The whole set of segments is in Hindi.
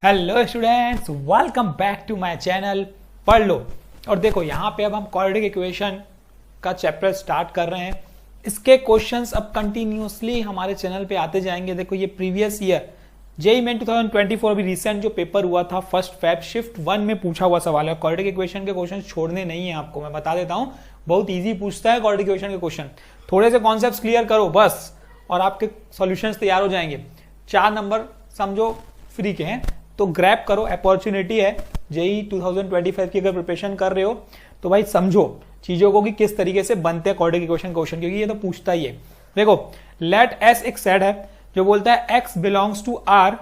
Hello students, welcome back to my channel Padh Lo. और देखो यहाँ पे अब हम क्वाड्रेटिक इक्वेशन का चैप्टर स्टार्ट कर रहे हैं। इसके क्वेश्चंस अब कंटिन्यूसली हमारे चैनल पे आते जाएंगे। देखो ये प्रीवियस ईयर जेईई मेन 2024 अभी रिसेंट जो पेपर हुआ था फर्स्ट फेब शिफ्ट 1 में पूछा हुआ सवाल है। क्वाड्रेटिक इक्वेशन के क्वेश्चन छोड़ने नहीं है, आपको मैं बता देता हूँ। बहुत ईजी पूछता है क्वाड्रेटिक इक्वेशन के क्वेश्चन। थोड़े से कॉन्सेप्ट क्लियर करो बस और आपके सॉल्यूशंस तैयार हो जाएंगे। 4 नंबर समझो फ्री के हैं, तो ग्रैब करो, अपॉर्चुनिटी है। जेईई 2025 की अगर प्रिपरेशन कर रहे हो तो भाई समझो चीजों को कि किस तरीके से बनते हैं क्वाड्रेटिक इक्वेशन क्वेश्चन, क्योंकि ये तो पूछता ही है। देखो लेट एस एक सेट है जो बोलता है x belongs to R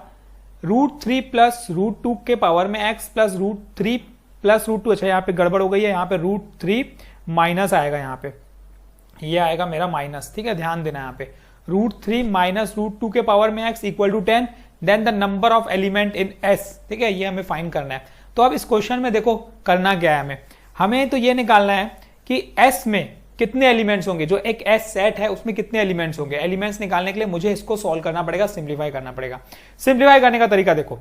√3 plus √2 के पावर में एक्स प्लस √3 प्लस √2। अच्छा यहाँ पे गड़बड़ हो गई है, यहाँ पे √3 माइनस आएगा, यहाँ पे ये आएगा मेरा माइनस। ठीक है, ध्यान देना यहाँ पे √3 माइनस √2 के पावर में x equal to 10 then the number of element in S. ठीक है, ये हमें फाइंड करना है। तो अब इस क्वेश्चन में देखो करना क्या है, हमें तो ये निकालना है कि एस में कितने एलिमेंट्स होंगे। जो एक एस सेट है उसमें कितने एलिमेंट्स होंगे। एलिमेंट्स निकालने के लिए मुझे इसको सॉल्व करना पड़ेगा, सिंप्लीफाई करना पड़ेगा। सिंप्लीफाई करने का तरीका देखो,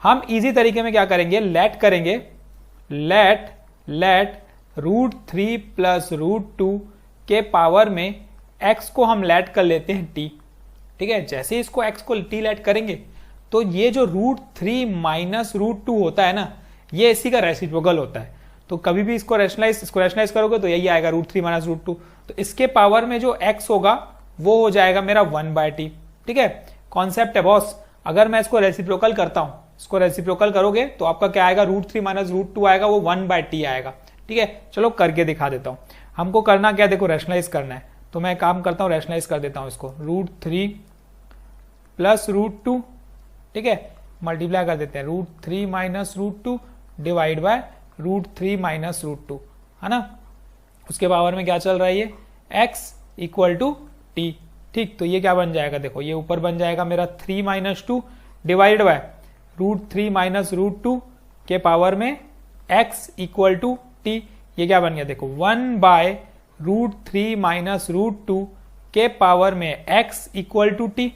हम इजी तरीके में क्या करेंगे, लेट करेंगे, लेट √3 प्लस √2 के पावर में एक्स को हम लेट कर लेते हैं टी। ठीक है, जैसे इसको एक्स को टी लेट करेंगे तो ये जो √3 माइनस √2 होता है ना, ये इसी का रेसिप्रोकल होता है। तो कभी भी इसको रैशनलाइज करोगे तो यही आएगा √3 माइनस √2। तो इसके पावर में जो x होगा वो हो जाएगा मेरा 1/t। ठीक है, कॉन्सेप्ट है बॉस। अगर मैं इसको रेसिप्रोकल करता हूं, इसको रेसिप्रोकल करोगे तो आपका क्या आएगा, √3 माइनस √2 आएगा, वो 1/t आएगा। ठीक है, चलो करके दिखा देता हूं। हमको करना क्या, देखो रैशनलाइज करना है। तो मैं काम करता हूं, रैशनलाइज कर देता हूं इसको, √3 प्लस √2। ठीक है, मल्टीप्लाई कर देते हैं, √3 माइनस √2 डिवाइड बाय √3 माइनस √2, है ना। उसके पावर में क्या चल रहा है, ये x इक्वल टू टी। ठीक, तो ये क्या बन जाएगा, देखो ये ऊपर बन जाएगा मेरा 3 माइनस 2 डिवाइड बाय √3 माइनस √2 के पावर में x इक्वल टू टी। ये क्या बन गया, देखो 1 बाय √3 माइनस √2 के पावर में x इक्वल टू टी।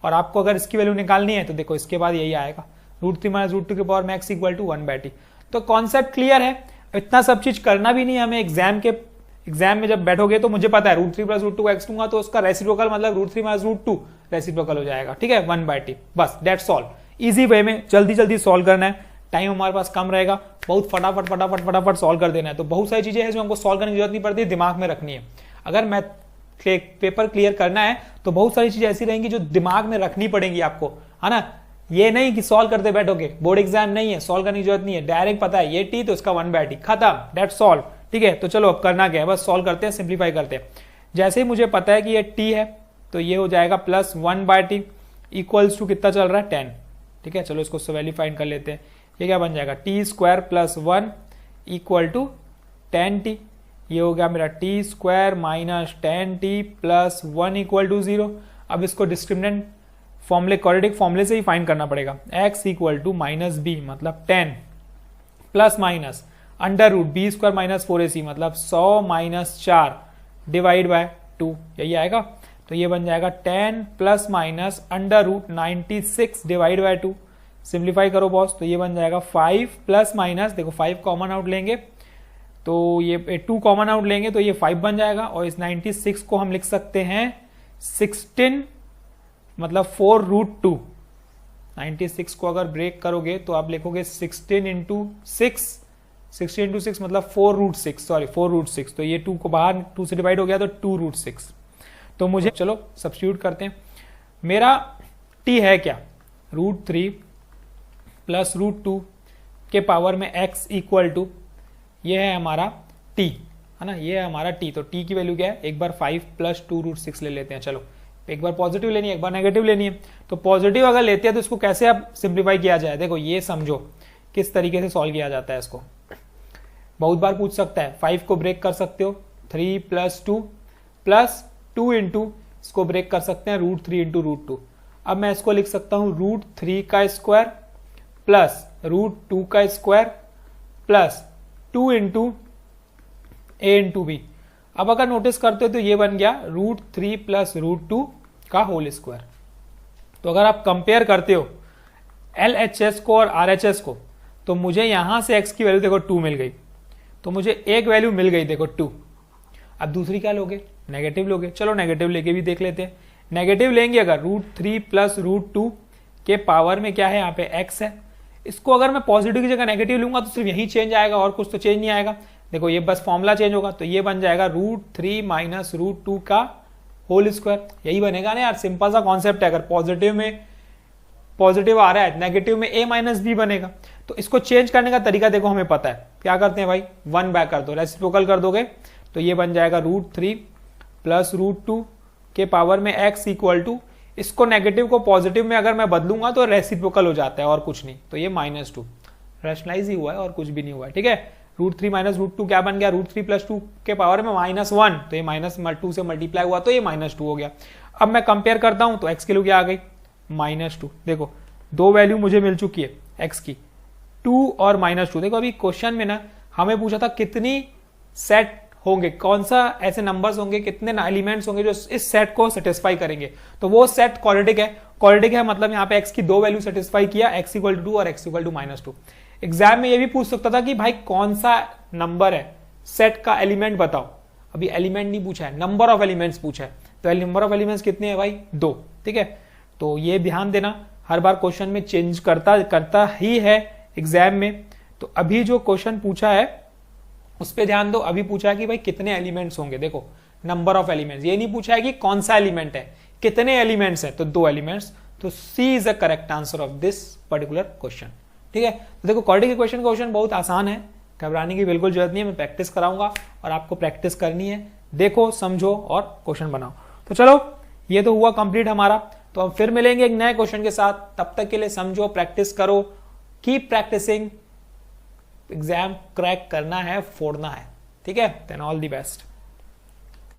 और आपको अगर इसकी वैल्यू निकालनी है तो देखो इसके बाद यही आएगा, √3 माइनस √2 के पावर में x इक्वल टू 1/t। तो कॉन्सेप्ट क्लियर है, इतना सब चीज करना भी नहीं है हमें। एग्जाम में जब बैठोगे तो मुझे पता है √3 प्लस √2 को x दूंगा तो उसका रेसिप्रोकल मतलब √3 माइनस √2 रेसिप्रोकल हो जाएगा। ठीक है, 1/t, बस दैट्स ऑल। इजी वे में जल्दी जल्दी सॉल्व करना है, टाइम हमारे पास कम रहेगा, बहुत फटाफट सॉल्व कर देना है। तो बहुत सारी चीजें हैं जो हमको सॉल्व करने की जरूरत नहीं पड़ती, दिमाग में रखनी है। अगर मैथ पेपर क्लियर करना है तो बहुत सारी चीजें ऐसी रहेंगी जो दिमाग में रखनी पड़ेंगी आपको, है ना। ये नहीं कि सॉल्व करते बैठोगे, बोर्ड एग्जाम नहीं है, सॉल्व करने की जरूरत नहीं है। डायरेक्ट पता है ये टी तो इसका 1/t, खत्म, दैट्स ऑल। ठीक है, तो चलो अब करना क्या है, बस सॉल्व करते हैं, सिंप्लीफाई करते हैं। जैसे ही मुझे पता है कि ये टी है तो ये हो जाएगा प्लस 1/t इक्वल्स टू कितना चल रहा है, 10। ठीक है, चलो इसको वैल्यू फाइंड कर लेते हैं। ये क्या बन जाएगा, t² plus 1 equal to 10t। ये हो गया मेरा t² minus 10t plus 1 equal to 0। अब इसको डिस्क्रिमिनेंट फॉर्मूले, क्वाड्रेटिक फॉर्मूले से ही फाइंड करना पड़ेगा। x equal to minus b मतलब 10 plus minus under root b² minus 4ac मतलब 100 माइनस 4 डिवाइड बाय 2, यही आएगा। तो ये बन जाएगा 10 plus minus under root 96 divide by 2। Simplify करो बॉस, तो ये बन जाएगा 5 प्लस माइनस, देखो 5 कॉमन आउट लेंगे तो ये 2 कॉमन आउट लेंगे तो ये 5 बन जाएगा। और इस 96 को हम लिख सकते हैं 16 मतलब 4√2। 96 को अगर ब्रेक करोगे तो आप लिखोगे 16 इंटू 6 मतलब 4√6, सॉरी 4√6। तो ये 2 को बाहर 2 से डिवाइड हो गया तो 2√6। तो मुझे चलो सब्स्टिट्यूट करते हैं। मेरा t है क्या, √3 प्लस √2 के पावर में x इक्वल टू, ये है हमारा t, है ना, ये है हमारा t। तो t की वैल्यू क्या है, एक बार 5 प्लस 2√6 ले लेते हैं। चलो एक बार पॉजिटिव लेनी है, एक बार नेगेटिव लेनी है। तो पॉजिटिव अगर लेते हैं तो इसको कैसे अब सिंप्लीफाई किया जाए, देखो ये समझो किस तरीके से सॉल्व किया जाता है इसको। बहुत बार पूछ सकता है, 5 को ब्रेक कर सकते हो, 3 प्लस 2 प्लस 2 इंटू, इसको ब्रेक कर सकते हैं √3 इंटू √2। अब मैं इसको लिख सकता हूं √3 का स्क्वायर प्लस √2 का square plus 2 into a into B. अब अगर नोटिस करते हो तो ये बन गया √3 प्लस √2 का होल स्क्वायर। तो अगर आप कंपेयर करते हो LHS को और RHS को, तो मुझे यहां से x की वैल्यू देखो 2 मिल गई, तो मुझे एक वैल्यू मिल गई देखो 2। अब दूसरी क्या लोगे, नेगेटिव लोगे। चलो नेगेटिव लेके भी देख लेते हैं। नेगेटिव लेंगे अगर √3 प्लस √2 के पावर में क्या है, यहाँ पे x है। इसको अगर मैं पॉजिटिव की जगह नेगेटिव लूंगा तो सिर्फ यही चेंज आएगा और कुछ तो चेंज नहीं आएगा। देखो ये बस फॉर्मूला चेंज होगा, तो ये बन जाएगा √3 माइनस √2 का होल स्क्वायर। यही बनेगा ना यार, सिंपल सा कॉन्सेप्ट है। अगर पॉजिटिव में पॉजिटिव आ रहा है, नेगेटिव में a माइनस बी बनेगा। तो इसको चेंज करने का तरीका देखो हमें पता है, क्या करते हैं भाई, 1 बैक कर दो, रेसिप्रोकल कर दोगे तो ये बन जाएगा √3 प्लस √2 के पावर में x इक्वल टू, इसको नेगेटिव को पॉजिटिव में अगर मैं बदलूंगा तो रेसिप्रोकल हो जाता है और कुछ नहीं, तो ये -2 रैशनलाइज ही हुआ है और कुछ भी नहीं हुआ है। ठीक है, √3 माइनस √2 क्या बन गया, √3 प्लस 2 के पावर में -1, तो ये -2 से मल्टीप्लाई हुआ तो ये -2 हो गया। अब मैं कंपेयर करता हूं तो x की वैल्यू क्या आ गई, -2। देखो दो वैल्यू मुझे मिल चुकी है x की, 2 और -2। देखो अभी क्वेश्चन में ना हमें पूछा था कितनी सेट होंगे, कौन सा ऐसे नंबर्स होंगे, कितने एलिमेंट्स होंगे जो इस सेट को सेटिस्फाई करेंगे। तो वो सेट क्वाड्रेटिक है। क्वाड्रेटिक है मतलब यहाँ पे x की दो वैल्यू सेटिस्फाई किया, x इक्वल टू 2 और x इक्वल टू -2। एग्जाम में ये भी पूछ सकता था कि भाई कौन सा नंबर है, सेट का एलिमेंट बताओ। अभी एलिमेंट नहीं पूछा है, नंबर ऑफ एलिमेंट्स पूछा है। तो नंबर ऑफ एलिमेंट्स कितने हैं भाई, 2। ठीक है, तो ये ध्यान देना, हर बार क्वेश्चन में चेंज करता ही है एग्जाम में। तो अभी जो क्वेश्चन पूछा है उस पर ध्यान दो। अभी पूछा है कि भाई कितने एलिमेंट्स होंगे, देखो नंबर ऑफ एलिमेंट्स। ये नहीं पूछा है कि कौन सा एलिमेंट है, कितने एलिमेंट्स है, तो 2 एलिमेंट्स। तो C is the correct answer of this particular question. ठीक है, तो देखो क्वाड्रेटिक इक्वेशन का क्वेश्चन बहुत आसान है, घबराने की बिल्कुल जरूरत नहीं है। मैं प्रैक्टिस कराऊंगा और आपको प्रैक्टिस करनी है, देखो समझो और क्वेश्चन बनाओ। तो चलो ये तो हुआ कंप्लीट हमारा। तो हम फिर मिलेंगे एक नए क्वेश्चन के साथ, तब तक के लिए समझो, प्रैक्टिस करो, कीप प्रैक्टिसिंग। एग्जाम क्रैक करना है, फोड़ना है। ठीक है, देन ऑल द बेस्ट।